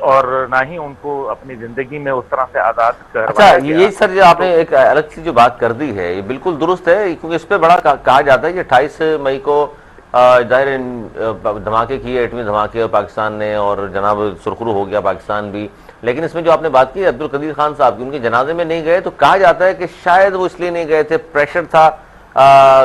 اور نہ ہی ان کو اپنی زندگی میں اس طرح سے آزاد اچھا کروایا گیا. یہ سر جو آپ نے تو ایک الگ سی جو بات کر دی ہے یہ بالکل درست ہے، کیونکہ اس پہ بڑا کہا جاتا ہے کہ 28 مئی کو ظاہر دھماکے کیے، ایٹمی دھماکے، اور پاکستان نے، اور جناب سرخرو ہو گیا پاکستان بھی. لیکن اس میں جو آپ نے بات کی عبدالقدیر خان صاحب کی، ان کے جنازے میں نہیں گئے، تو کہا جاتا ہے کہ شاید وہ اس لیے نہیں گئے تھے، پریشر تھا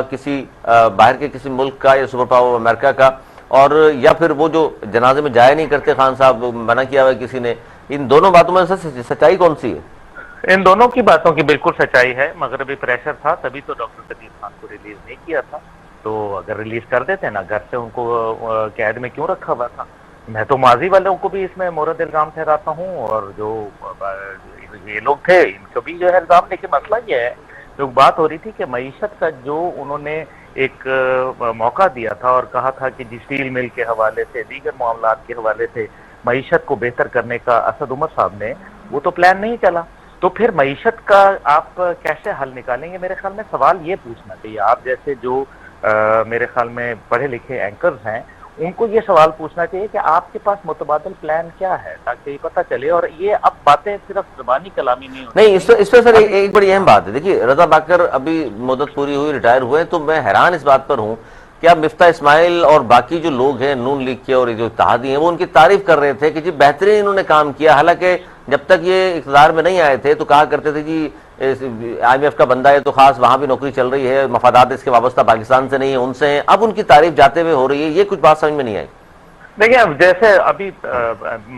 کسی باہر کے کسی ملک کا یا سپر پاور امریکہ کا، اور یا پھر وہ جو جنازے میں جایا نہیں کرتے خان صاحب، منع کیا ہوا ہے کسی نے. ان دونوں باتوں میں سچائی کون سی ہے؟ ان دونوں کی باتوں کی بالکل سچائی ہے. مغربی پریشر تھا تبھی تو ڈاکٹر قدیر خان کو ریلیز نہیں کیا تھا. تو اگر ریلیز کر دیتے نا، گھر سے ان کو قید میں کیوں رکھا ہوا تھا؟ میں تو ماضی والوں کو بھی اس میں مورد الزام ٹھہراتا ہوں، اور جو یہ لوگ تھے ان کو بھی جو ہے الزام. لیکن مسئلہ یہ ہے، جو بات ہو رہی تھی کہ معیشت کا جو انہوں نے ایک موقع دیا تھا اور کہا تھا کہ اسٹیل مل کے حوالے سے، دیگر معاملات کے حوالے سے معیشت کو بہتر کرنے کا اسد عمر صاحب نے، وہ تو پلان نہیں چلا. تو پھر معیشت کا آپ کیسے حل نکالیں گے؟ میرے خیال میں سوال یہ پوچھنا چاہیے. آپ جیسے جو میرے خیال میں پڑھے لکھے اینکرز ہیں، ان کو یہ سوال پوچھنا چاہیے کہ آپ کے پاس متبادل پلان کیا ہے، تاکہ یہ پتہ چلے. اور یہ اب باتیں صرف زبانی کلامی نہیں ہونی نہیں، چاہیے. اس پہ سر ابھی ایک بڑی اہم بات ہے. دیکھیے رضا باکر ابھی مدت پوری ہوئی، ریٹائر ہوئے، تو میں حیران اس بات پر ہوں کہ اب مفتاح اسماعیل اور باقی جو لوگ ہیں نون لیگ کے اور جو اتحادی ہیں، وہ ان کی تعریف کر رہے تھے کہ جی بہترین انہوں نے کام کیا. حالانکہ جب تک یہ اقتدار میں نہیں آئے تھے تو کہا کرتے تھے جی آئی ایم ایف کا بندہ ہے تو خاص وہاں بھی نوکری چل رہی ہے، مفادات اس کے وابستہ پاکستان سے نہیں ہے، ان سے ہیں. اب ان کی تعریف جاتے ہوئے ہو رہی ہے، یہ کچھ بات سمجھ میں نہیں آئی. دیکھیں، اب جیسے ابھی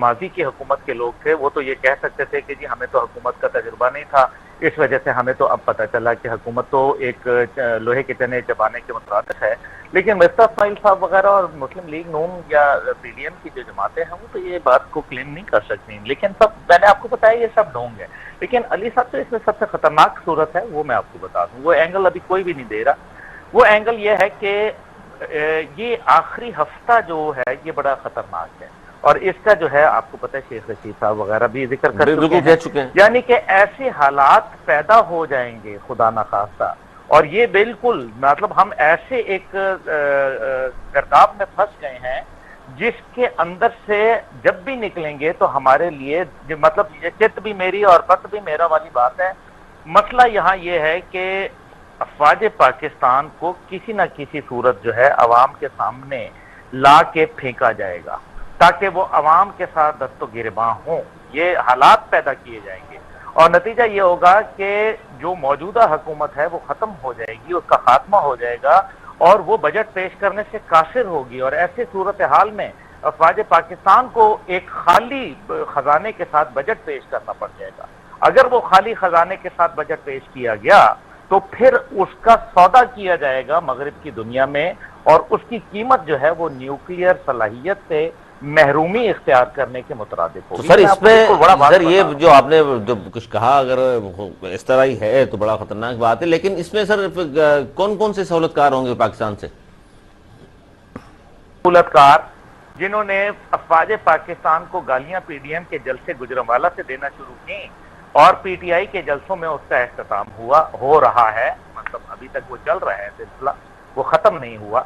ماضی کی حکومت کے لوگ تھے، وہ تو یہ کہہ سکتے تھے کہ جی ہمیں تو حکومت کا تجربہ نہیں تھا، اس وجہ سے ہمیں تو اب پتہ چلا کہ حکومت تو ایک لوہے کے چنے چبانے کے مترادف ہے. لیکن مفتاح اسماعیل صاحب وغیرہ اور مسلم لیگ نون یا پی ڈی ایم کی جو جماعتیں ہیں، وہ تو یہ بات کو کلیم نہیں کر سکتی. لیکن سب میں نے آپ کو بتایا یہ سب ڈھونگ ہے. لیکن علی صاحب تو اس میں سب سے خطرناک صورت ہے، وہ میں آپ کو بتا دوں. وہ اینگل ابھی کوئی بھی نہیں دے رہا. وہ اینگل یہ ہے کہ یہ آخری ہفتہ جو ہے یہ بڑا خطرناک ہے. اور اس کا جو ہے آپ کو پتہ ہے شیخ رشید صاحب وغیرہ بھی ذکر کر بالکل چکے کہہ ہیں. چکے ہیں. یعنی کہ ایسے حالات پیدا ہو جائیں گے خدا نخواستہ، اور یہ بالکل مطلب ہم ایسے ایک گرداب میں پھنس گئے ہیں جس کے اندر سے جب بھی نکلیں گے تو ہمارے لیے مطلب یہ چت بھی میری اور پت بھی میرا والی بات ہے. مسئلہ یہاں یہ ہے کہ افواج پاکستان کو کسی نہ کسی صورت جو ہے عوام کے سامنے لا کے پھینکا جائے گا، تاکہ وہ عوام کے ساتھ دست و گریباں ہوں. یہ حالات پیدا کیے جائیں گے، اور نتیجہ یہ ہوگا کہ جو موجودہ حکومت ہے وہ ختم ہو جائے گی، اس کا خاتمہ ہو جائے گا، اور وہ بجٹ پیش کرنے سے قاصر ہوگی. اور ایسے صورتحال میں افواج پاکستان کو ایک خالی خزانے کے ساتھ بجٹ پیش کرنا پڑ جائے گا. اگر وہ خالی خزانے کے ساتھ بجٹ پیش کیا گیا تو پھر اس کا سودا کیا جائے گا مغرب کی دنیا میں، اور اس کی قیمت جو ہے وہ نیوکلیئر صلاحیت سے محرومی اختیار کرنے کے مترادف تو ہوگی. سر اس میں سر یہ بتا جو آپ نے جو کچھ کہا اگر اس طرح ہی ہے تو بڑا خطرناک بات ہے. لیکن اس میں سر کون کون سے سہولت کار ہوں گے پاکستان سے؟ سہولت کار جنہوں نے افواج پاکستان کو گالیاں پی ڈی ایم کے جلسے گجرانوالہ سے دینا شروع کی، اور پی ٹی آئی کے جلسوں میں اس کا اختتام ہو رہا ہے. مطلب ابھی تک وہ چل رہا ہے سلسلہ، وہ ختم نہیں ہوا.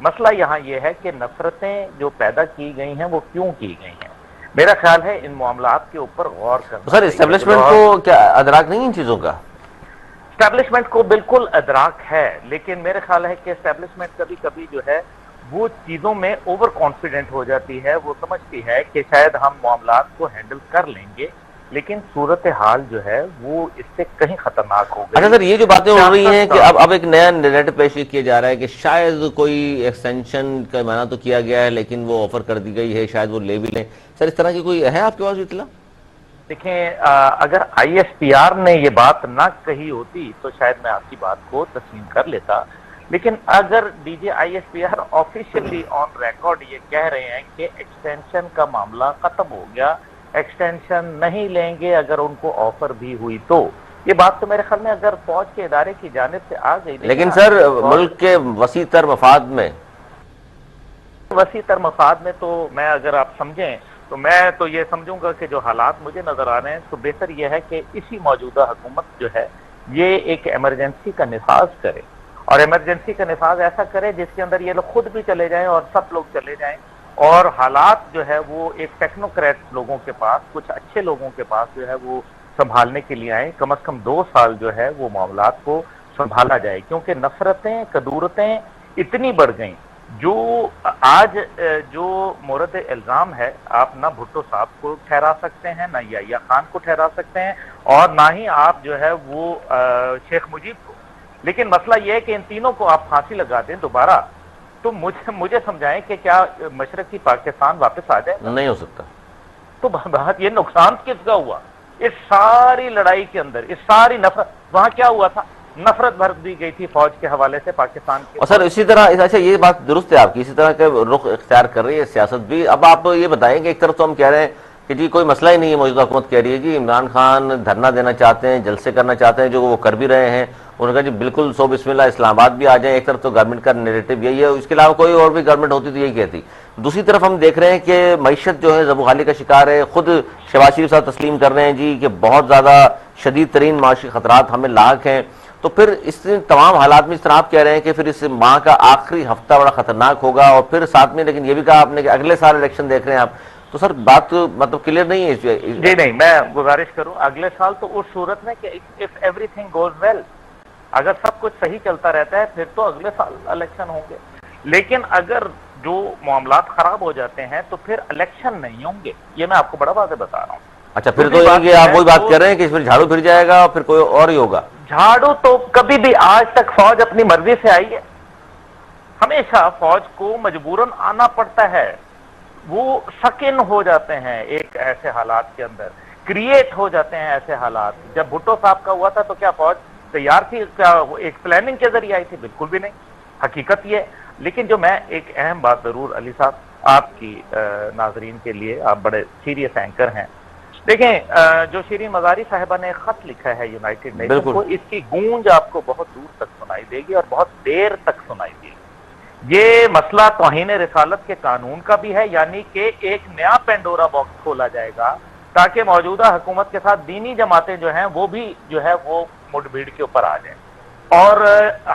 مسئلہ یہاں یہ ہے کہ نفرتیں جو پیدا کی گئی ہیں وہ کیوں کی گئی ہیں. میرا خیال ہے ان معاملات کے اوپر غور کرنا سر اسٹیبلشمنٹ کو کیا ادراک نہیں ان چیزوں کا؟ اسٹیبلشمنٹ کو بالکل ادراک ہے، لیکن میرا خیال ہے کہ اسٹیبلشمنٹ کبھی کبھی جو ہے وہ چیزوں میں اوور کانفیڈنٹ ہو جاتی ہے. وہ سمجھتی ہے کہ شاید ہم معاملات کو ہینڈل کر لیں گے، لیکن صورتحال جو ہے وہ اس سے کہیں خطرناک ہو گئی. اچھا سر، یہ جو باتیں ہو رہی ہیں کہ اب ایک نیا نیریٹو پیش کیا جا رہا ہے کہ شاید کوئی ایکسٹینشن کا منع تو کیا گیا ہے لیکن وہ آفر کر دی گئی ہے، شاید وہ لے بھی لیں. سر اس طرح کی کوئی ہے آپ کے پاس اطلاع؟ دیکھیں، اگر آئی ایس پی آر نے یہ بات نہ کہی ہوتی تو شاید میں آپ کی بات کو تسلیم کر لیتا. لیکن اگر D G I S P R officially on record یہ کہہ رہے ہیں کہ ایکسٹینشن کا معاملہ ختم ہو گیا، ایکسٹینشن نہیں لیں گے اگر ان کو آفر بھی ہوئی، تو یہ بات تو میرے خیال میں اگر فوج کے ادارے کی جانب سے آ گئی. لیکن سر ملک کے وسیع تر مفاد میں تو میں اگر آپ سمجھیں تو میں تو یہ سمجھوں گا کہ جو حالات مجھے نظر آ رہے ہیں تو بہتر یہ ہے کہ اسی موجودہ حکومت جو ہے یہ ایک ایمرجنسی کا نفاذ کرے، اور ایمرجنسی کا نفاذ ایسا کرے جس کے اندر یہ لوگ خود بھی چلے جائیں اور سب لوگ چلے جائیں، اور حالات جو ہے وہ ایک ٹیکنوکریٹ لوگوں کے پاس، کچھ اچھے لوگوں کے پاس جو ہے وہ سنبھالنے کے لیے آئیں. کم از کم 2 سال جو ہے وہ معاملات کو سنبھالا جائے، کیونکہ نفرتیں، کدورتیں اتنی بڑھ گئیں. جو آج جو مورد الزام ہے، آپ نہ بھٹو صاحب کو ٹھہرا سکتے ہیں، نہ یحییٰ خان کو ٹھہرا سکتے ہیں، اور نہ ہی آپ جو ہے وہ شیخ مجیب کو. لیکن مسئلہ یہ ہے کہ ان تینوں کو آپ پھانسی لگا دیں دوبارہ، تو مجھے سمجھائیں کہ کیا مشرقی پاکستان واپس آ جائے؟ نہیں ہو سکتا. تو بات یہ نقصان کس کا ہوا اس ساری لڑائی کے اندر؟ اس ساری نفرت، وہاں کیا ہوا تھا؟ نفرت بھر دی گئی تھی فوج کے حوالے سے پاکستان کے. اور سر اسی طرح، اچھا یہ بات درست ہے آپ کی، اسی طرح کے رخ اختیار کر رہی ہے سیاست بھی. اب آپ یہ بتائیں کہ ایک طرف تو ہم کہہ رہے ہیں کہ جی کوئی مسئلہ ہی نہیں ہے، موجودہ حکومت کہہ رہی ہے جی عمران خان دھرنا دینا چاہتے ہیں، جلسے کرنا چاہتے ہیں، جو وہ کر بھی رہے ہیں. انہوں نے کہا جی بالکل سو بسم اللہ اسلام آباد بھی آ جائیں. ایک طرف تو گورنمنٹ کا نیریٹو یہی ہے، اس کے علاوہ کوئی اور بھی گورنمنٹ ہوتی تو یہی کہتی. دوسری طرف ہم دیکھ رہے ہیں کہ معیشت جو ہے زبوحالی کا شکار ہے. خود شہباز شریف صاحب تسلیم کر رہے ہیں جی کہ بہت زیادہ شدید ترین معاشی خطرات ہمیں لاحق ہیں. تو پھر اس تمام حالات میں اس طرح آپ کہہ رہے ہیں کہ پھر اس ماہ کا آخری ہفتہ بڑا خطرناک ہوگا، اور پھر ساتھ میں لیکن یہ بھی کہا آپ نے کہ اگلے سال الیکشن دیکھ رہے ہیں آپ. تو سر بات مطلب کلیئر نہیں ہے. جی نہیں، میں گزارش کروں اگلے سال تو اس صورت میں کہ if everything goes well، اگر سب کچھ صحیح چلتا رہتا ہے پھر تو اگلے سال الیکشن ہوں گے. لیکن اگر جو معاملات خراب ہو جاتے ہیں تو پھر الیکشن نہیں ہوں گے، یہ میں آپ کو بڑا واضح بتا رہا ہوں. اچھا پھر تو یہ کہ آپ وہی بات کر رہے ہیں کہ اس میں جھاڑو پھر جائے گا اور پھر کوئی اور ہی ہوگا. جھاڑو تو کبھی بھی آج تک فوج اپنی مرضی سے آئی ہے؟ ہمیشہ فوج کو مجبوراً آنا پڑتا ہے. وہ سکن ہو جاتے ہیں ایک ایسے حالات کے اندر، کریٹ ہو جاتے ہیں ایسے حالات. جب بھٹو صاحب کا ہوا تھا تو کیا فوج تیار تھی؟ کیا ایک پلاننگ کے ذریعے آئی تھی؟ بالکل بھی نہیں. حقیقت یہ ہے. لیکن جو میں ایک اہم بات ضرور علی صاحب آپ کی ناظرین کے لیے، آپ بڑے سیریس اینکر ہیں، دیکھیں جو شیرین مزاری صاحبہ نے خط لکھا ہے یونائٹڈ نیشن کو، اس کی گونج آپ کو بہت دور تک سنائی دے گی اور بہت دیر تک سنائی دے گی. یہ مسئلہ توہین رسالت کے قانون کا بھی ہے، یعنی کہ ایک نیا پینڈورا باکس کھولا جائے گا تاکہ موجودہ حکومت کے ساتھ دینی جماعتیں جو ہیں وہ بھی جو ہے وہ مڈ بھیڑ کے اوپر آ جائیں اور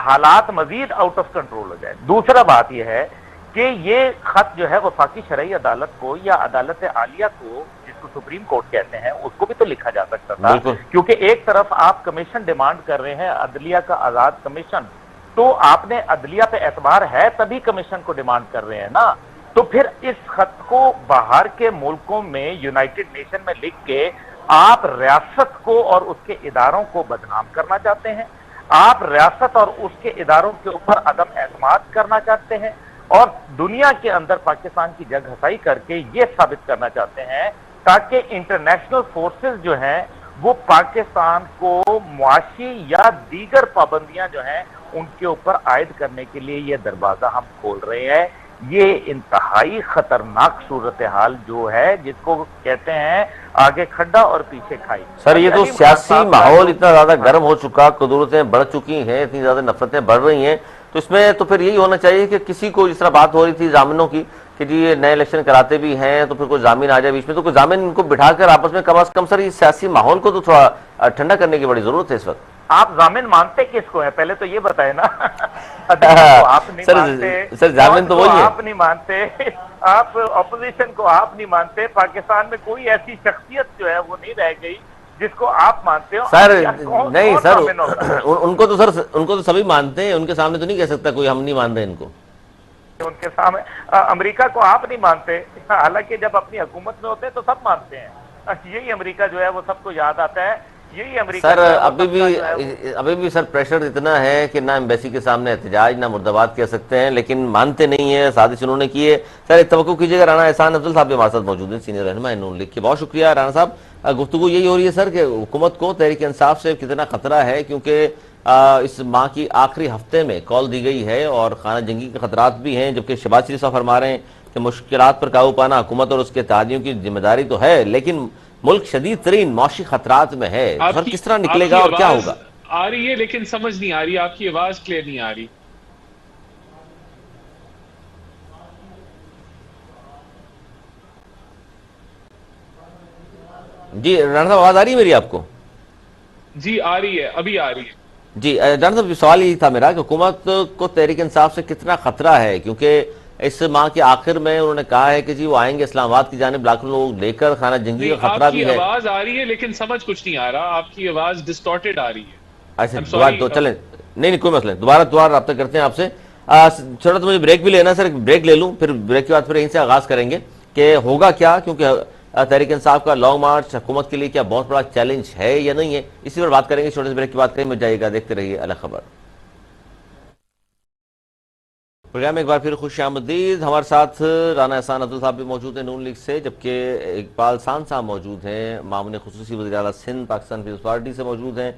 حالات مزید آؤٹ آف کنٹرول ہو جائیں. دوسرا بات یہ ہے کہ یہ خط جو ہے وفاقی شرعی عدالت کو یا عدالت عالیہ کو، جس کو سپریم کورٹ کہتے ہیں، اس کو بھی تو لکھا جا سکتا تھا. کیونکہ ایک طرف آپ کمیشن ڈیمانڈ کر رہے ہیں، عدلیہ کا آزاد کمیشن، تو آپ نے عدلیہ پہ اعتبار ہے تبھی کمیشن کو ڈیمانڈ کر رہے ہیں نا. تو پھر اس خط کو باہر کے ملکوں میں یونائٹڈ نیشن میں لکھ کے آپ ریاست کو اور اس کے اداروں کو بدنام کرنا چاہتے ہیں. آپ ریاست اور اس کے اداروں کے اوپر عدم اعتماد کرنا چاہتے ہیں اور دنیا کے اندر پاکستان کی جگ ہسائی کر کے یہ ثابت کرنا چاہتے ہیں تاکہ انٹرنیشنل فورسز جو ہیں وہ پاکستان کو معاشی یا دیگر پابندیاں جو ہیں ان کے اوپر عائد کرنے کے لیے یہ دروازہ ہم کھول رہے ہیں. یہ انتہائی خطرناک صورتحال جو ہے، جس کو کہتے ہیں آگے کھڈا اور پیچھے کھائی. سر یہ تو سیاسی ماحول اتنا زیادہ گرم ہو چکا، قدرتیں بڑھ چکی ہیں، اتنی زیادہ نفرتیں بڑھ رہی ہیں، تو اس میں تو پھر یہی ہونا چاہیے کہ کسی کو، جس طرح بات ہو رہی تھی ضامنوں کی کہ جی یہ نئے الیکشن کراتے بھی ہیں تو پھر کوئی ضامن آ جائے بیچ میں، تو کوئی ضامن ان کو بٹھا کر آپس میں کم از کم سر یہ سیاسی ماحول کو تو تھوڑا ٹھنڈا کرنے کی بڑی ضرورت ہے اس وقت. آپ ضامن مانتے کس کو ہیں پہلے تو یہ بتائیں نا. آپ نہیں مانتے سر، ضامن تو وہی ہے. آپ نہیں مانتے، آپ اپوزیشن کو آپ نہیں مانتے. پاکستان میں کوئی ایسی شخصیت جو ہے وہ نہیں رہ گئی جس کو آپ مانتے ہو. سر نہیں سر، ان کو تو سبھی مانتے ہیں، ان کے سامنے تو نہیں کہہ سکتا کوئی ہم نہیں مان رہے ان کو. ان کے سامنے امریکہ کو آپ نہیں مانتے، حالانکہ جب اپنی حکومت میں ہوتے ہیں تو سب مانتے ہیں. یہی امریکہ جو ہے وہ سب کو یاد آتا ہے. یہی امریکہ سر ابھی بھی سر پریشر اتنا ہے کہ نہ ایمبیسی کے سامنے احتجاج، نہ مردباد کہہ سکتے ہیں، لیکن مانتے نہیں ہیں. سازش انہوں نے کی ہے. سر ایک توقع کیجیے گا، رانا احسان افضل صاحب بھی ہمارے ساتھ موجود ہیں، سینئر رہنما نون لیگ کے. بہت شکریہ رانا صاحب. گفتگو یہی ہو رہی ہے سر کہ حکومت کو تحریک انصاف سے کتنا خطرہ ہے، کیونکہ اس ماہ کی آخری ہفتے میں کال دی گئی ہے اور خانہ جنگی کے خطرات بھی ہیں، جبکہ شہباز شریف صاحب فرما رہے ہیں کہ مشکلات پر قابو پانا حکومت اور اس کے اتحادیوں کی ذمہ داری تو ہے، لیکن ملک شدید ترین معاشی خطرات میں ہے. سر کس طرح نکلے گا اور کیا ہوگا؟ آ رہی ہے لیکن سمجھ نہیں آ رہی، آپ کی آواز کلیئر نہیں آ رہی. جی رانا صاحب آواز آ رہی ہے میری آپ کو؟ جی آ رہی ہے، ابھی آ رہی ہے. جی رانا صاحب سوال یہی تھا میرا کہ حکومت کو تحریک انصاف سے کتنا خطرہ ہے، کیونکہ اس ماہ کے آخر میں انہوں نے کہا ہے کہ جی وہ آئیں گے اسلام آباد کی جانب، لاکھوں لوگ لے کر، خانہ جنگی کا خطرہ بھی ہے۔ آپ کی آواز آ رہی ہے لیکن سمجھ کچھ نہیں آ رہا، آپ کی آواز ڈسٹورٹڈ آ رہی ہے۔ اچھا دوبارہ تو چلیں، نہیں کوئی مسئلہ، دوبارہ رابطہ کرتے ہیں آپ سے۔ چھوٹا تو مجھے بریک بھی لینا سر، بریک لے لوں، پھر بریک کے بعد پھر یہیں سے آغاز کریں گے کہ ہوگا کیا، کیونکہ تحریک انصاف کا لانگ مارچ حکومت کے لیے کیا بہت بڑا چیلنج ہے یا نہیں ہے، اسی پر بات کریں گے۔ چھوٹے سے بریک کی بات کریں، میں جائیے گا، دیکھتے رہیے الگ خبر پروگرام میں۔ ایک بار پھر خوش آمدید۔ ہمارے ساتھ رانا احسان عبدل صاحب بھی موجود ہیں نون لیگ سے، جبکہ اقبال سان صاحب موجود ہیں، معاون خصوصی وزیر اعلیٰ سندھ پاکستان پیپلز پارٹی سے موجود ہیں،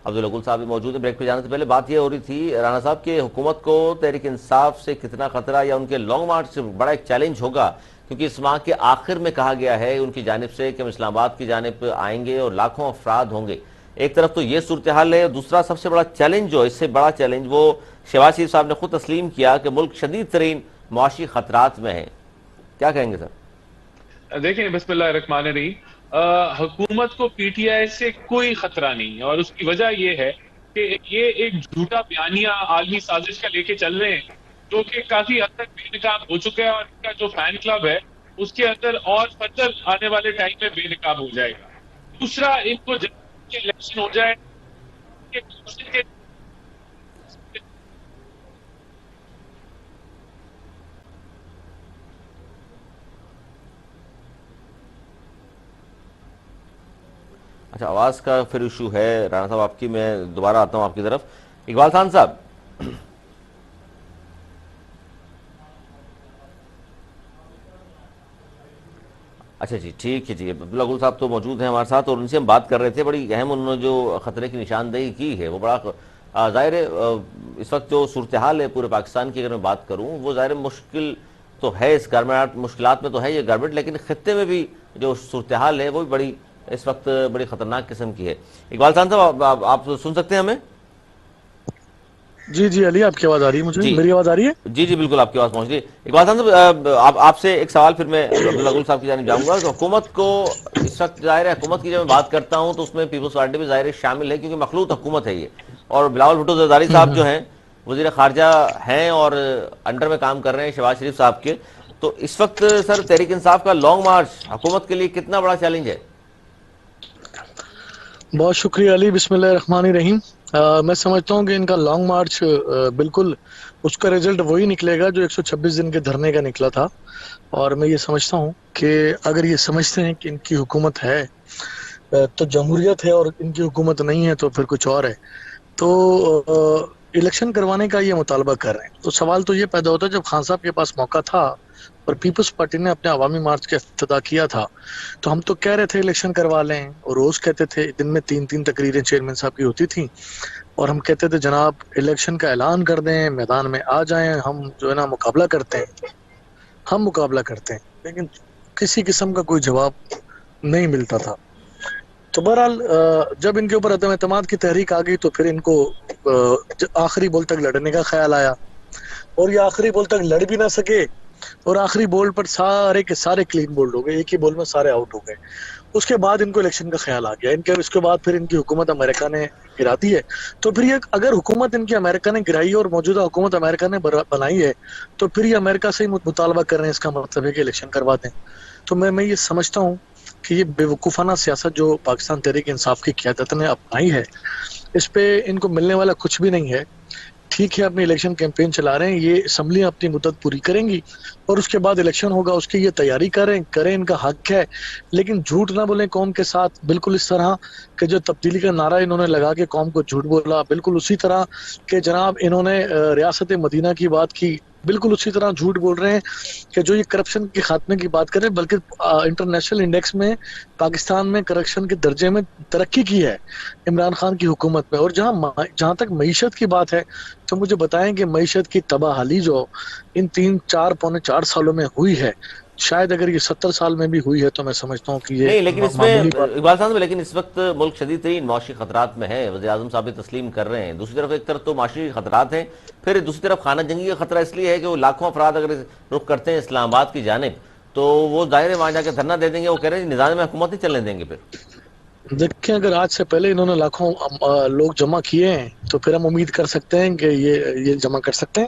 عبداللہ گل صاحب بھی موجود ہیں۔ بریک پہ جانے سے پہلے بات یہ ہو رہی تھی رانا صاحب کہ حکومت کو تحریک انصاف سے کتنا خطرہ یا ان کے لانگ مارچ سے بڑا ایک چیلنج ہوگا، کیونکہ اس ماہ کے آخر میں کہا گیا ہے ان کی جانب سے کہ ہم اسلام آباد کی جانب آئیں گے اور لاکھوں افراد ہوں گے۔ ایک طرف تو یہ صورتحال ہے، اور دوسرا سب سے بڑا چیلنج، جو اس سے بڑا چیلنج، وہ شہباز شریف صاحب نے خود تسلیم کیا کہ ملک شدید ترین معاشی خطرات میں ہے۔ کیا کہیں گے سر؟ دیکھیں، بسم اللہ الرحمن الرحیم، حکومت کو پی ٹی آئی سے کوئی خطرہ نہیں ہے، اور اس کی وجہ یہ ہے کہ یہ ایک جھوٹا بیانیہ عالمی سازش کا لے کے چل رہے ہیں، جو کہ کافی حد تک بے نقاب ہو چکا ہے، اور ان کا جو فین کلب ہے اس کے اندر اور فردر آنے والے ٹائم میں بے نقاب ہو جائے گا۔ دوسرا، ان کو جب کہ الیکشن ہو جائے کہ اچھا، آواز کا پھر ایشو ہے رانا صاحب آپ کی، میں دوبارہ آتا ہوں آپ کی طرف۔ اقبال خان صاحب، اچھا جی ٹھیک ہے جی، عبداللہ گل صاحب تو موجود ہیں ہمارے ساتھ، اور ان سے ہم بات کر رہے تھے۔ بڑی اہم انہوں نے جو خطرے کی نشاندہی کی ہے وہ بڑا ظاہر ہے، اس وقت جو صورتحال ہے پورے پاکستان کی اگر میں بات کروں، وہ ظاہر مشکل تو ہے، اس گورنمنٹ مشکلات میں تو ہے یہ گورنمنٹ، لیکن خطے میں بھی جو صورتحال ہے وہ بھی بڑی اس وقت بڑی خطرناک قسم کی ہے۔ اقبال خان صاحب، آپ سن سکتے ہیں ہمیں؟ جی علی، آپ کی آواز آ رہی ہے مجھے؟ جی میری آواز آ رہی ہے؟ جی بالکل آپ کی آواز پہنچ رہی ہے۔ اقبال صاحب، آپ سے ایک سوال، پھر میں عبداللہ گل صاحب کی جانب جاؤں گا کہ حکومت کو اس وقت ظاہر ہے، حکومت کی جب میں بات کرتا ہوں تو اس میں پیپلز پارٹی بھی ظاہر ہے شامل ہے، کیونکہ مخلوط حکومت ہے یہ، اور بلاول بھٹو زرداری صاحب جو ہیں وزیر خارجہ ہیں اور انڈر میں کام کر رہے ہیں شہباز شریف صاحب کے۔ تو اس وقت سر تحریک انصاف کا لانگ مارچ حکومت کے لیے کتنا بڑا چیلنج ہے؟ بہت شکریہ علی، بسم اللہ الرحمن الرحیم۔ میں سمجھتا ہوں کہ ان کا لانگ مارچ بالکل اس کا رزلٹ وہی نکلے گا جو 126 دن کے دھرنے کا نکلا تھا، اور میں یہ سمجھتا ہوں کہ اگر یہ سمجھتے ہیں کہ ان کی حکومت ہے تو جمہوریت ہے، اور ان کی حکومت نہیں ہے تو پھر کچھ اور ہے، تو الیکشن کروانے کا یہ مطالبہ کر رہے ہیں۔ تو سوال تو یہ پیدا ہوتا ہے، جب خان صاحب کے پاس موقع تھا اور پیپلز پارٹی نے اپنے عوامی مارچ کا افتتاح کیا تھا، تو ہم تو کہہ رہے تھے الیکشن کروا لیں، اور روز کہتے تھے، دن میں 3 تقریریں چیئرمین صاحب کی ہوتی تھیں، اور ہم کہتے تھے جناب الیکشن کا اعلان کر دیں، میدان میں آ جائیں، ہم جو ہے نا مقابلہ کرتے ہیں، لیکن کسی قسم کا کوئی جواب نہیں ملتا تھا۔ تو بہرحال جب ان کے اوپر عدم اعتماد کی تحریک آ گئی تو پھر ان کو آخری بول تک لڑنے کا خیال آیا، اور یہ آخری بول تک لڑ بھی نہ سکے، اور آخری بول پر سارے کے سارے کلین بولڈ ہو گئے، ایک ہی بول میں سارے آؤٹ ہو گئے۔ اس کے بعد ان کو الیکشن کا خیال آ گیا، اس کے بعد پھر ان کی حکومت امریکہ نے گرا دی ہے۔ تو پھر یہ اگر حکومت ان کی امریکہ نے گرائی اور موجودہ حکومت امریکہ نے بنائی ہے، تو پھر یہ امریکہ سے ہی مطالبہ کر رہے ہیں، اس کا مطلب ہے کہ الیکشن کروا دیں۔ تو میں یہ سمجھتا ہوں کہ یہ بے وقوفانہ سیاست جو پاکستان تحریک انصاف کی قیادت نے اپنائی ہے، اس پہ ان کو ملنے والا کچھ بھی نہیں ہے۔ ٹھیک ہے، اپنی الیکشن کیمپین چلا رہے ہیں، یہ اسمبلیاں اپنی مدت پوری کریں گی اور اس کے بعد الیکشن ہوگا، اس کی یہ تیاری کریں، ان کا حق ہے، لیکن جھوٹ نہ بولیں قوم کے ساتھ، بالکل اس طرح کہ جو تبدیلی کا نعرہ انہوں نے لگا کے قوم کو جھوٹ بولا، بالکل اسی طرح کہ جناب انہوں نے ریاست مدینہ کی بات کی، بالکل اسی طرح جھوٹ بول رہے ہیں کہ جو یہ کرپشن کے خاتمے کی بات کریں، بلکہ انٹرنیشنل انڈیکس میں پاکستان میں کرپشن کے درجے میں ترقی کی ہے عمران خان کی حکومت میں۔ اور جہاں تک معیشت کی بات ہے تو مجھے بتائیں کہ معیشت کی تباہی جو ان پونے 4 سالوں میں ہوئی ہے، شاید اگر یہ 70 سال میں بھی ہوئی ہے تو میں سمجھتا ہوں کہ یہ نہیں، لیکن اس میں معمولی بات۔ اقبال صاحب، لیکن اس وقت ملک شدید ترین معاشی خطرات میں ہے، وزیر اعظم صاحب بھی تسلیم کر رہے ہیں۔ دوسری طرف ایک طرف تو معاشی خطرات ہیں، پھر دوسری طرف خانہ جنگی کا خطرہ اس لیے ہے کہ وہ لاکھوں افراد اگر رخ کرتے ہیں اسلام آباد کی جانب تو وہ ظاہر ہے وہاں جا کے دھرنا دے دیں گے، وہ کہہ رہے ہیں نظام میں حکومت نہیں چلنے دیں گے۔ پھر دیکھیں، اگر آج سے پہلے انہوں نے لاکھوں لوگ جمع کیے ہیں تو پھر ہم امید کر سکتے ہیں کہ یہ جمع کر سکتے ہیں۔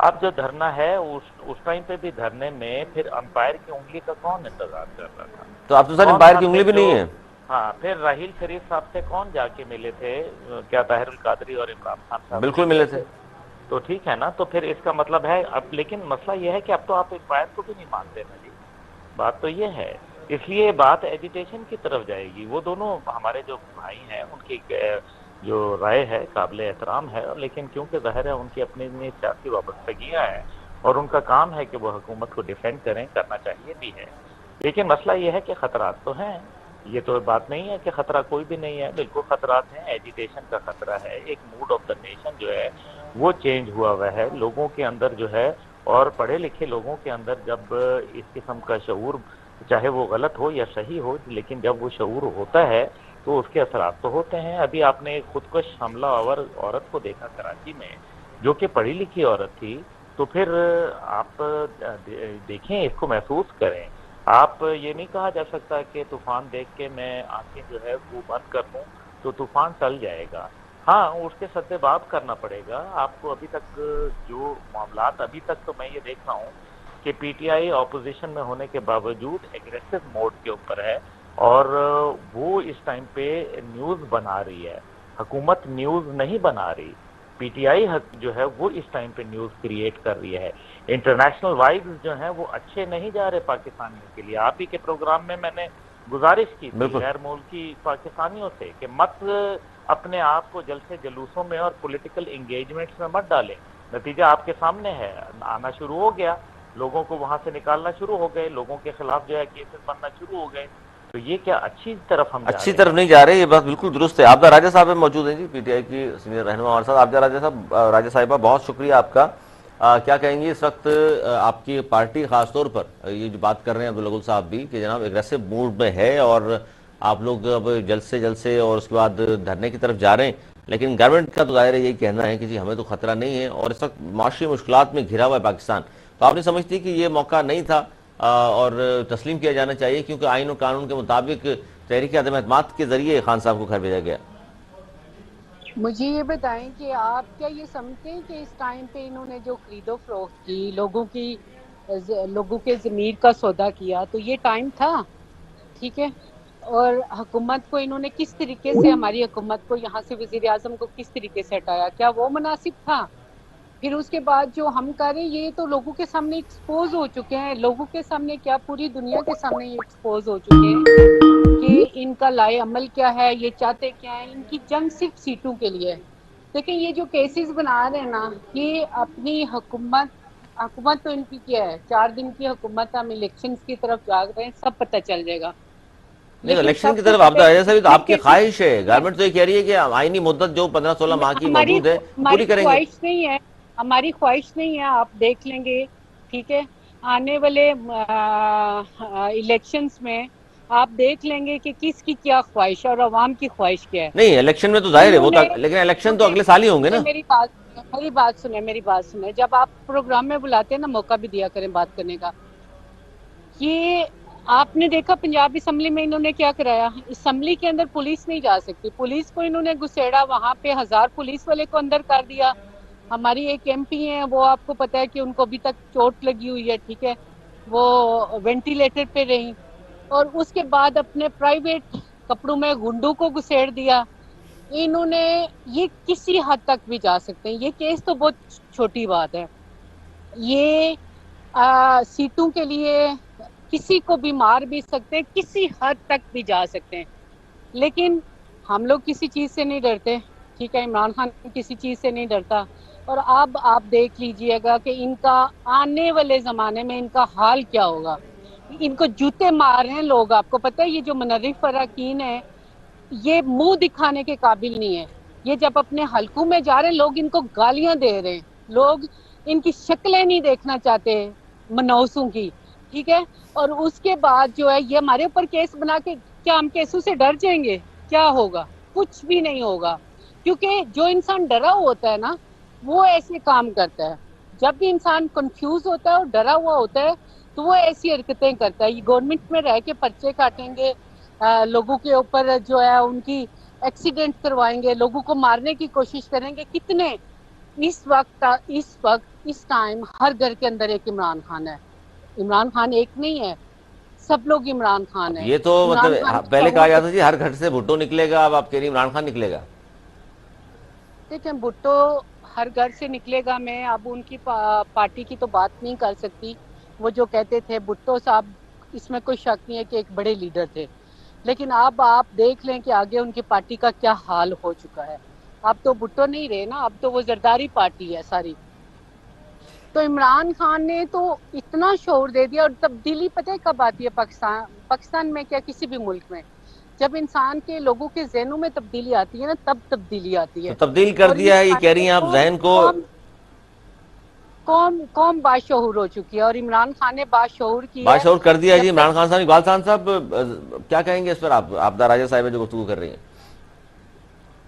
اب جو دھرنا ہے اس ٹائم پہ بھی دھرنے میں پھر امپائر کی انگلی کا کون انتظار کر رہا تھا؟ تو اب تو سر کون امپائر تھا کی پھر انگلی بھی جو نہیں ہے. ہاں پھر راحیل شریف صاحب سے کون جا کے ملے تھے؟ کیا طاہر القادری اور عمران خان صاحب بالکل ملے ملے تھے؟ تھے. تو ٹھیک ہے نا، تو پھر اس کا مطلب ہے اب، لیکن مسئلہ یہ ہے کہ اب تو آپ امپائر کو بھی نہیں مانتے نا جی، بات تو یہ ہے. اس لیے بات ایجیٹیشن کی طرف جائے گی. وہ دونوں ہمارے جو بھائی ہیں ان کی جو رائے ہے قابل احترام ہے، لیکن کیونکہ ظاہر ہے ان کی اپنی سیاسی وابستگیاں ہیں اور ان کا کام ہے کہ وہ حکومت کو ڈیفینڈ کریں، کرنا چاہیے بھی ہے. لیکن مسئلہ یہ ہے کہ خطرات تو ہیں. یہ تو بات نہیں ہے کہ خطرہ کوئی بھی نہیں ہے، بالکل خطرات ہیں. ایجیٹیشن کا خطرہ ہے، ایک موڈ آف دا نیشن جو ہے وہ چینج ہوا ہے لوگوں کے اندر جو ہے، اور پڑھے لکھے لوگوں کے اندر جب اس قسم کا شعور، چاہے وہ غلط ہو یا صحیح ہو، لیکن جب وہ شعور ہوتا ہے تو اس کے اثرات تو ہوتے ہیں. ابھی آپ نے ایک خودکش حملہ آور عورت کو دیکھا کراچی میں، جو کہ پڑھی لکھی عورت تھی. تو پھر آپ دیکھیں، اس کو محسوس کریں. آپ یہ نہیں کہا جا سکتا کہ طوفان دیکھ کے میں آنکھیں جو ہے وہ بند کر لوں تو طوفان ٹل جائے گا. ہاں اس کے سدباب کرنا پڑے گا آپ کو. ابھی تک جو معاملات، ابھی تک تو میں یہ دیکھ رہا ہوں کہ پی ٹی آئی اپوزیشن میں ہونے کے باوجود ایگریسو موڈ کے اوپر ہے، اور وہ اس ٹائم پہ نیوز بنا رہی ہے. حکومت نیوز نہیں بنا رہی، پی ٹی آئی جو ہے وہ اس ٹائم پہ نیوز کریٹ کر رہی ہے. انٹرنیشنل وائبز جو ہیں وہ اچھے نہیں جا رہے پاکستانیوں کے لیے. آپ ہی کے پروگرام میں نے گزارش کی تھی بالکل. غیر ملکی پاکستانیوں سے کہ مت اپنے آپ کو جلسے جلوسوں میں اور پولیٹیکل انگیجمنٹس میں مت ڈالیں. نتیجہ آپ کے سامنے ہے، آنا شروع ہو گیا، لوگوں کو وہاں سے نکالنا شروع ہو گئے، لوگوں کے خلاف جو ہے کیسز بننا شروع ہو گئے. تو یہ کیا اچھی طرف ہم جا اچھی رہے طرف ہیں؟ نہیں جا رہے، یہ بات بالکل درست ہے. آبدہ راجہ صاحب موجود ہیں جی، پی ٹی آئی کی سینئر رہنما ہمارے ساتھ. آبدہ راجہ صاحب، راجہ صاحبہ بہت شکریہ آپ کا. کیا کہیں گے اس وقت آپ کی پارٹی خاص طور پر یہ جو بات کر رہے ہیں عبدالغل صاحب بھی کہ جناب ایگریسو موڈ میں ہے اور آپ لوگ اب جلد سے اور اس کے بعد دھرنے کی طرف جا رہے ہیں، لیکن گورنمنٹ کا تو ظاہر یہی کہنا ہے کہ جی ہمیں تو خطرہ نہیں ہے اور اس وقت معاشی مشکلات میں گھرا ہوا ہے پاکستان. تو آپ نہیں سمجھتی کہ یہ موقع نہیں تھا اور تسلیم کیا جانا چاہیے، کیونکہ آئین و قانون کے مطابق تحریک عدم اعتماد کے ذریعے خان صاحب کو گھر بھیجا گیا؟ مجھے یہ بتائیں کہ آپ کیا یہ سمجھتے ہیں کہ اس ٹائم پہ انہوں نے جو خرید و فروخت کی، لوگوں کے ضمیر کا سودا کیا، تو یہ ٹائم تھا؟ ٹھیک ہے. اور حکومت کو انہوں نے کس طریقے سے، ہماری حکومت کو یہاں سے وزیر اعظم کو کس طریقے سے ہٹایا، کیا وہ مناسب تھا؟ پھر اس کے بعد جو ہم کر رہے ہیں یہ تو لوگوں کے سامنے ایکسپوز ہو چکے ہیں. لوگوں کے سامنے کیا، پوری دنیا کے سامنے یہ ایکسپوز ہو چکے ہیں کہ ان کا لائے عمل کیا ہے، یہ چاہتے کیا ہیں. ان کی جنگ صرف سیٹوں کے لیے. لیکن یہ جو کیسز بنا رہے ہیں نا، یہ اپنی حکومت تو ان کی کیا ہے، 4 دن کی حکومت، ہم الیکشنز کی طرف جاگ رہے ہیں، سب پتہ چل جائے گا. نہیں، لیکن الیکشن سب کی کو طرف آپ پتہ ہے ایسا بھی تو اتنے آپ کی کیسز خواہش ہے، گورنمنٹ تو یہ کہہ رہی ہے کہ آئینی مدت جو 15-16 ماہ کی ہماری موجود ہے وہ ہماری پوری کریں گے. خواہش نہیں ہے، ہماری خواہش نہیں ہے. آپ دیکھ لیں گے، ٹھیک ہے، آنے والے الیکشنز میں آپ دیکھ لیں گے کہ کس کی کیا خواہش ہے اور عوام کی خواہش کیا ہے. نہیں، الیکشن میں تو ظاہر ہے وہ انہوں لیکن الیکشن تو نے اگلے سال ہی ہوں گے نا. میری بات سنیں. جب آپ پروگرام میں بلاتے ہیں نا، موقع بھی دیا کریں بات کرنے کا. یہ آپ نے دیکھا پنجاب اسمبلی میں انہوں نے کیا کرایا. اسمبلی کے اندر پولیس نہیں جا سکتی، پولیس کو انہوں نے گھسیڑا، وہاں پہ 1000 پولیس والے کو اندر کر دیا. ہماری ایک ایم پی ہیں، وہ آپ کو پتا ہے کہ ان کو ابھی تک چوٹ لگی ہوئی ہے، ٹھیک ہے، وہ وینٹیلیٹر پہ رہی. اور اس کے بعد اپنے پرائیویٹ کپڑوں میں گنڈوں کو گھسیڑ دیا. انہوں نے یہ کسی حد تک بھی جا سکتے ہیں. یہ کیس تو بہت چھوٹی بات ہے. یہ سیٹوں کے لیے کسی کو بھی مار بھی سکتے ہیں، کسی حد تک بھی جا سکتے ہیں. لیکن ہم لوگ کسی چیز سے نہیں ڈرتے، ٹھیک ہے، عمران خان کسی چیز سے نہیں ڈرتا. اور اب آپ دیکھ لیجئے گا کہ ان کا آنے والے زمانے میں ان کا حال کیا ہوگا. ان کو جوتے مار رہے ہیں لوگ. آپ کو پتہ ہے یہ جو منرف اراکین ہے، یہ منہ دکھانے کے قابل نہیں ہے. یہ جب اپنے حلقوں میں جا رہے ہیں، لوگ ان کو گالیاں دے رہے ہیں، لوگ ان کی شکلیں نہیں دیکھنا چاہتے منوسوں کی، ٹھیک ہے. اور اس کے بعد جو ہے یہ ہمارے اوپر کیس بنا کے، کیا ہم کیسوں سے ڈر جائیں گے؟ کیا ہوگا؟ کچھ بھی نہیں ہوگا. کیونکہ جو انسان ڈرا ہوتا ہے نا، وہ ایسے کام کرتا ہے. جب بھی انسان کنفیوز ہوتا ہے اور ڈرا ہوا ہوتا ہے تو وہ ایسی حرکتیں کرتا ہے. یہ گورنمنٹ میں رہ کے پرچے کاٹیں گے، لوگوں کے اوپر جو ہے ان کی ایکسیڈنٹ کروائیں گے، لوگوں کو مارنے کی کوشش کریں گے. کتنے اس وقت اس ٹائم ہر گھر کے اندر ایک عمران خان ہے. عمران خان ایک نہیں ہے, سب لوگ عمران خان ہیں. یہ تو عمران مطلب خان پہلے کہا جاتا جی ہر گھر سے بھٹو نکلے گا, اب آپ کہہ رہی عمران خان نکلے گا. دیکھیں بھٹو ہر گھر سے نکلے گا, میں اب ان کی پارٹی کی تو بات نہیں کر سکتی. وہ جو کہتے تھے بھٹو صاحب, اس میں کوئی شک نہیں ہے کہ ایک بڑے لیڈر تھے, لیکن اب آپ دیکھ لیں کہ آگے ان کی پارٹی کا کیا حال ہو چکا ہے. اب تو بھٹو نہیں رہے نا, اب تو وہ زرداری پارٹی ہے ساری. تو عمران خان نے تو اتنا شعور دے دیا, اور تبدیلی پتہ ہے کب آتی ہے پاکستان میں, کیا کسی بھی ملک میں, جب انسان کے لوگوں کے ذہنوں میں تبدیلی آتی ہے نا, تب تبدیلی آتی تو ہے. تبدیل کر اور دیا ہے یہ کہہ رہی ہیں آپ ذہن کو. قوم باشعور ہو چکی ہے, اور عمران خان نے باشعور کی ہے. باشعور کر دیا جی جب عمران خان صاحب. اقبال خان صاحب کیا کہیں گے اس پر, آپ آبدہ راجہ صاحبہ جو گفتگو کر رہی ہیں؟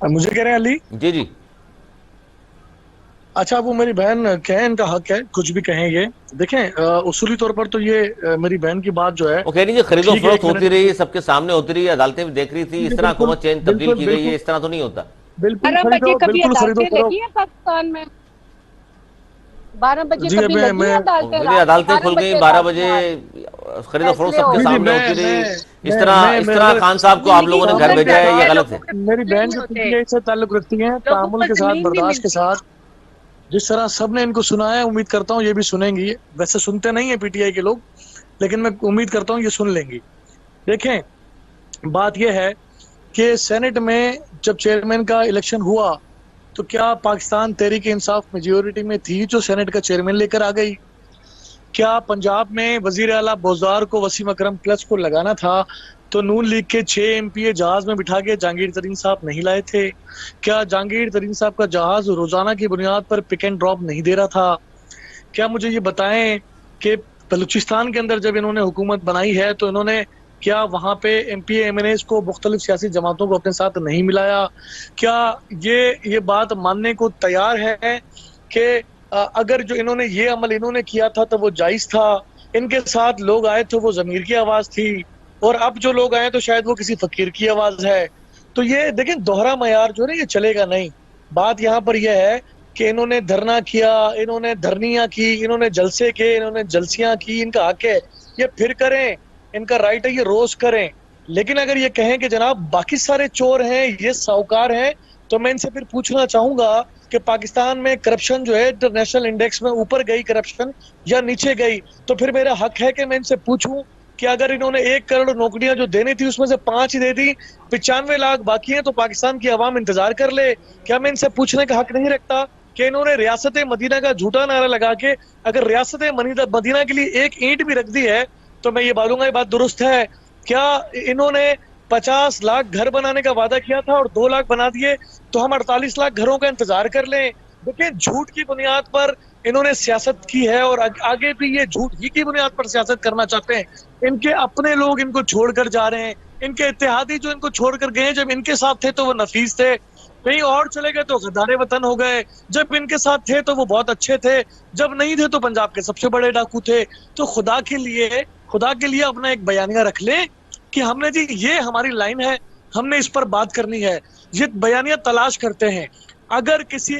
مجھے کہہ رہے ہیں علی, جی جی. اچھا وہ میری بہن کہیں, ان کا حق ہے کچھ بھی کہیں گے. دیکھیں اصولی طور پر تو یہ میری بہن کی بات جو ہے, وہ کہہ رہی ہے خرید و ٹھیک ہے, فروخت ایک ہوتی منٹ, رہی, سب کے سامنے ہوتی رہی, عدالتیں بھی دیکھ رہی تھی, اس طرح بالکل حکومت چینج تبدیل بالکل کی گئی ہے, اس طرح تو نہیں ہوتا. بالکل 12 بجے کبھی بالکل خرید و عدالتیں فروخت. لگی ہیں پاکستان میں, 12 بجے جی کبھی لگی ہیں عدالتیں, جی رات کے عدالتیں 12 کھل گئیں بجے 12 عدالتیں بجے, خرید و فروخت فیصلے سب ہو کے جی جی سامنے رہے ہوتی رہی. اس میں طرح اگر خان صاحب کو آپ زندگی لوگوں نے گھر گزر بھیجا ہے, جاتی یہ ہے, غلط ہے. لوگوں کے میری فیصلے بہن نہیں جو ہوتے, پی ٹی آئی سے تعلق رکھتی ہیں, لوگوں تعامل کو کے ساتھ, زمین نہیں برداشت کے ملتی. ساتھ, جس طرح سب نے ان کو سنا ہے, امید کرتا ہوں یہ بھی سنیں گی. ویسے سنتے نہیں ہیں پی ٹی آئی کے لوگ, لیکن میں امید کرتا ہوں یہ سن لیں گی. دیکھیں بات یہ ہے کہ سینٹ میں جب چیئرمین کا الیکشن ہوا, تو کیا پاکستان تحریک انصاف میجورٹی میں تھی جو سینٹ کا چیئرمین لے کر آ گئی؟ کیا پنجاب میں وزیر اعلیٰ بوزدار کو وسیم اکرم کلچ کو لگانا تھا تو نون لیگ کے 6 MP جہاز میں بٹھا کے جہانگیر ترین صاحب نہیں لائے تھے؟ کیا جہانگیر ترین صاحب کا جہاز روزانہ کی بنیاد پر پک اینڈ ڈراپ نہیں دے رہا تھا؟ کیا مجھے یہ بتائیں کہ بلوچستان کے اندر جب انہوں نے حکومت بنائی ہے تو انہوں نے کیا وہاں پہ MP MNAs کو مختلف سیاسی جماعتوں کو اپنے ساتھ نہیں ملایا؟ کیا یہ بات ماننے کو تیار ہے کہ اگر جو انہوں نے یہ عمل انہوں نے کیا تھا تو وہ جائز تھا؟ ان کے ساتھ لوگ آئے تو وہ ضمیر کی آواز تھی, اور اب جو لوگ آئے تو شاید وہ کسی فقیر کی آواز ہے. تو یہ دیکھیں دوہرا معیار جو ہے نا, یہ چلے گا نہیں. بات یہاں پر یہ ہے کہ انہوں نے دھرنا کیا, انہوں نے دھرنیاں کی, انہوں نے جلسے کے, انہوں نے جلسیاں کی, ان کا حق ہے یہ پھر کریں, ان کا رائٹ ہے یہ روز کریں. لیکن اگر یہ کہیں کہ جناب باقی سارے چور ہیں, یہ ساہوکار ہیں, تو میں ان سے پھر پوچھنا چاہوں گا کہ پاکستان میں کرپشن جو ہے انٹرنیشنل انڈیکس میں اوپر گئی کرپشن یا نیچے گئی؟ تو پھر میرا حق ہے کہ میں ان سے پوچھوں کہ اگر انہوں نے 1 کروڑ نوکریاں جو دینی تھی اس میں سے 5 ہی دے دی, 95 لاکھ باقی ہیں, تو پاکستان کی عوام انتظار کر لے. کیا میں ان سے پوچھنے کا حق نہیں رکھتا کہ انہوں نے ریاست مدینہ کا جھوٹا نعرہ لگا کے اگر ریاست مدینہ کے لیے 1 اینٹ بھی رکھ دی ہے تو میں یہ بولوں گا یہ بات درست ہے؟ کیا انہوں نے 50 لاکھ گھر بنانے کا وعدہ کیا تھا اور 2 لاکھ بنا دیے, تو ہم 48 لاکھ گھروں کا انتظار کر لیں؟ دیکھیں جھوٹ کی بنیاد پر انہوں نے سیاست کی ہے, اور آگے بھی یہ جھوٹ ہی کی بنیاد پر سیاست کرنا چاہتے ہیں. ان کے اپنے لوگ ان کو چھوڑ کر جا رہے ہیں, ان کے اتحادی جو ان کو چھوڑ کر گئے, جب ان کے ساتھ تھے تو وہ نفیس تھے, کہیں اور چلے گئے تو غدار وطن ہو گئے, جب ان کے ساتھ تھے تو وہ بہت اچھے تھے, جب نہیں تھے تو پنجاب کے سب سے بڑے ڈاکو تھے. تو خدا کے لیے اپنا ایک بیانیہ رکھ لیں کہ ہم نے جی یہ ہماری لائن ہے, ہم نے اس پر بات کرنی ہے. یہ بیانیہ تلاش کرتے ہیں. اگر کسی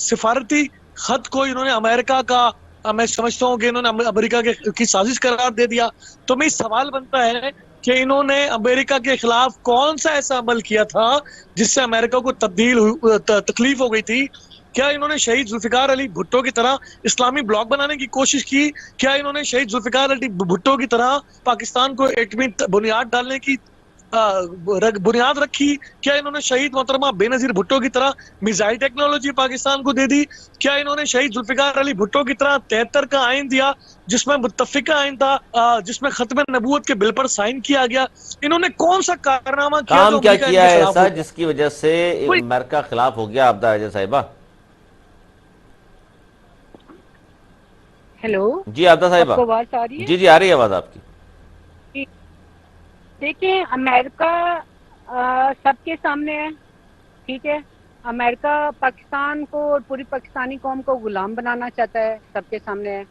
سفارتی خط کو انہوں نے امریکہ کا, میں سمجھتا ہوں کہ انہوں نے امریکہ کی سازش قرار دے دیا, تو میں سوال بنتا ہے کہ انہوں نے امریکہ کے خلاف کون سا ایسا عمل کیا تھا جس سے امریکہ کو تکلیف ہو گئی تھی؟ کیا انہوں نے شہید ذوالفقار علی بھٹو کی طرح اسلامی بلاک بنانے کی کوشش کی؟ کیا انہوں نے شہید ذوالفقار علی بھٹو کی طرح پاکستان کو ایٹمی بنیاد ڈالنے کی بنیاد رکھی؟ کیا انہوں نے شہید محترمہ بے نظیر بھٹو کی طرح میزائل ٹیکنالوجی پاکستان کو دے دی؟ کیا انہوں نے شہید ذوالفقار علی بھٹو کی طرح 73 کا آئین دیا جس میں متفقہ آئین تھا, جس میں ختم نبوت کے بل پر سائن کیا گیا؟ انہوں نے کون سا کارنامہ کیا جو کام کیا امریکہ ان کیا کے ہے خلاف ایسا ہو گیا؟ جس کی وجہ سے امریکہ خلاف ہو گیا عبدہ راجہ صاحبہ؟ ہیلو, جی عبدہ آپ صاحبہ. کو آواز آ رہی ہے؟ جی جی آ رہی ہے آواز آپ کی. دیکھیں امریکہ سب کے سامنے ہے, ٹھیک ہے, امریکہ پاکستان کو اور پوری پاکستانی قوم کو غلام بنانا چاہتا ہے, سب کے سامنے ہے.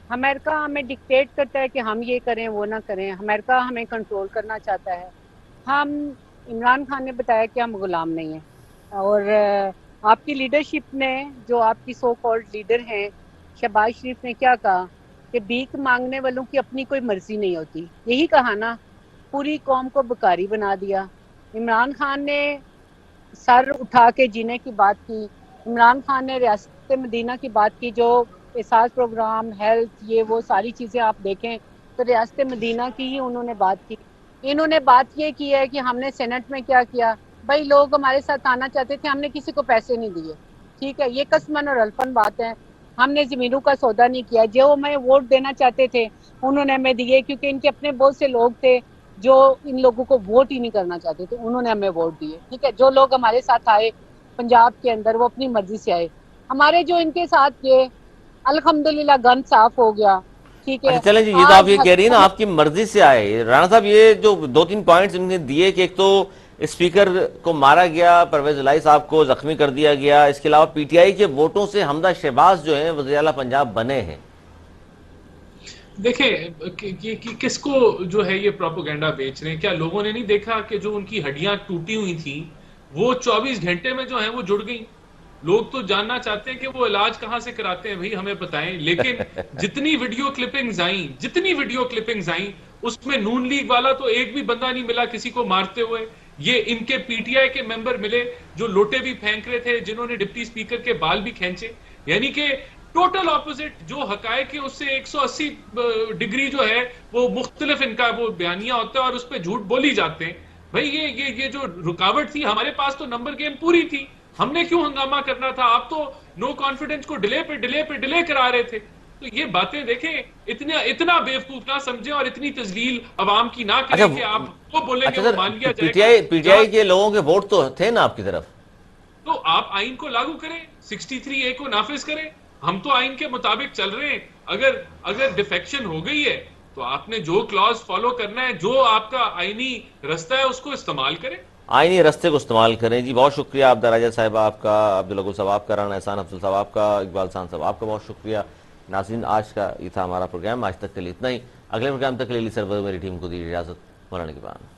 امریکہ ہمیں ڈکٹیٹ کرتا ہے کہ ہم یہ کریں وہ نہ کریں, امریکہ ہمیں کنٹرول کرنا چاہتا ہے. ہم عمران خان نے بتایا کہ ہم غلام نہیں ہیں, اور آپ کی لیڈرشپ نے، جو آپ کی سو کالڈ لیڈر ہیں، شہباز شریف نے کیا کہا کہ بھیک مانگنے والوں کی اپنی کوئی مرضی نہیں ہوتی، یہی کہا نا، پوری قوم کو بکاری بنا دیا۔ عمران خان نے سر اٹھا کے جینے کی بات کی، عمران خان نے ریاست مدینہ کی بات کی، جو احساس پروگرام، ہیلتھ، یہ وہ ساری چیزیں آپ دیکھیں تو ریاست مدینہ کی ہی انہوں نے بات کی۔ انہوں نے بات یہ کی ہے کہ ہم نے سینٹ میں کیا کیا، بھائی لوگ ہمارے ساتھ آنا چاہتے تھے، ہم نے کسی کو پیسے نہیں دیے، ٹھیک ہے، یہ قسمن اور الفن بات ہے۔ ہم نے زمینوں کا سودا نہیں کیا، جو ہمیں ووٹ دینا چاہتے تھے انہوں نے ہمیں دیے، کیونکہ ان کے اپنے بہت سے لوگ تھے جو ان لوگوں کو ووٹ ہی نہیں کرنا چاہتے تھے، انہوں نے ہمیں ووٹ دیے، ٹھیک ہے۔ جو لوگ ہمارے ساتھ آئے پنجاب کے اندر وہ اپنی مرضی سے آئے، ہمارے جو ان کے ساتھ گئے الحمدللہ گن صاف ہو گیا، ٹھیک اچھا ہے۔ چلیں جی، یہ تو آپ آج یہ کہہ رہی ہیں نا آپ کی مرضی سے آئے، رانا صاحب یہ جو دو تین پوائنٹس انہوں نے دیے کہ ایک تو اسپیکر کو مارا گیا، پرویز الہی صاحب کو زخمی کر دیا گیا، اس کے علاوہ پی ٹی آئی کے ووٹوں سے حمزہ شہباز جو ہیں وزیر اعلیٰ پنجاب بنے ہیں۔ دیکھیں کس کو جو ہے یہ پروپیگنڈا بیچ رہے ہیں؟ کیا لوگوں نے نہیں دیکھا کہ جو ان کی ہڈیاں ٹوٹی ہوئی تھیں وہ 24 گھنٹے میں جو ہیں وہ جڑ گئیں؟ لوگ تو جاننا چاہتے ہیں کہ وہ علاج کہاں سے کراتے ہیں، بھئی ہمیں بتائیں۔ لیکن جتنی ویڈیو کلپنگز آئیں اس میں نون لیگ والا تو ایک بھی بندہ نہیں ملا کسی کو مارتے ہوئے۔ یہ ان کے پی ٹی آئی کے ممبر ملے جو لوٹے بھی پھینک رہے تھے، جنہوں نے ڈپٹی سپیکر کے بال بھی کھینچے، یعنی کہ ٹوٹل اپوزٹ جو حقائق ہے اس سے 180 ڈگری جو ہے وہ مختلف ان کا وہ بیانیہ ہوتا ہے اور اس پہ جھوٹ بولی جاتے ہیں۔ بھئی یہ جو رکاوٹ تھی، ہمارے پاس تو نمبر گیم پوری تھی، ہم نے کیوں ہنگامہ کرنا تھا؟ آپ تو نو کانفیڈنس کو ڈیلے پہ ڈیلے کرا رہے تھے۔ تو یہ باتیں دیکھیں، اتنا بیوقوف نہ سمجھیں اور اتنی تذلیل عوام کی نہ کریں کہ آپ وہ بولیں گے اچھا وہ سر، مان لیا پی جائے ٹی گا۔ آئی کے لوگوں کے ووٹ تو تھے نا آپ کی طرف؟ تو آپ آئین کو لاگو کریں، 63A کو نافذ کریں۔ ہم تو آئین کے مطابق چل رہے ہیں، اگر ڈیفیکشن ہو گئی ہے تو آپ نے جو کلاز فالو کرنا ہے، جو آپ کا آئینی رستہ ہے اس کو استعمال کریں۔ آئینی رستے کو استعمال کریں۔ جی بہت شکریہ عبدہ راجہ صاحبہ آپ کا، عبدالغل صاحب آپ کا، رانا احسان افضل صاحب آپ کا، اقبال خان صاحب آپ کا بہت شکریہ۔ ناظرین آج کا یہ تھا ہمارا پروگرام، آج تک کے لیے اتنا ہی۔ اگلے پروگرام تک کے لیے سرور میری ٹیم کو دی اجازت، مولانا کے بعد۔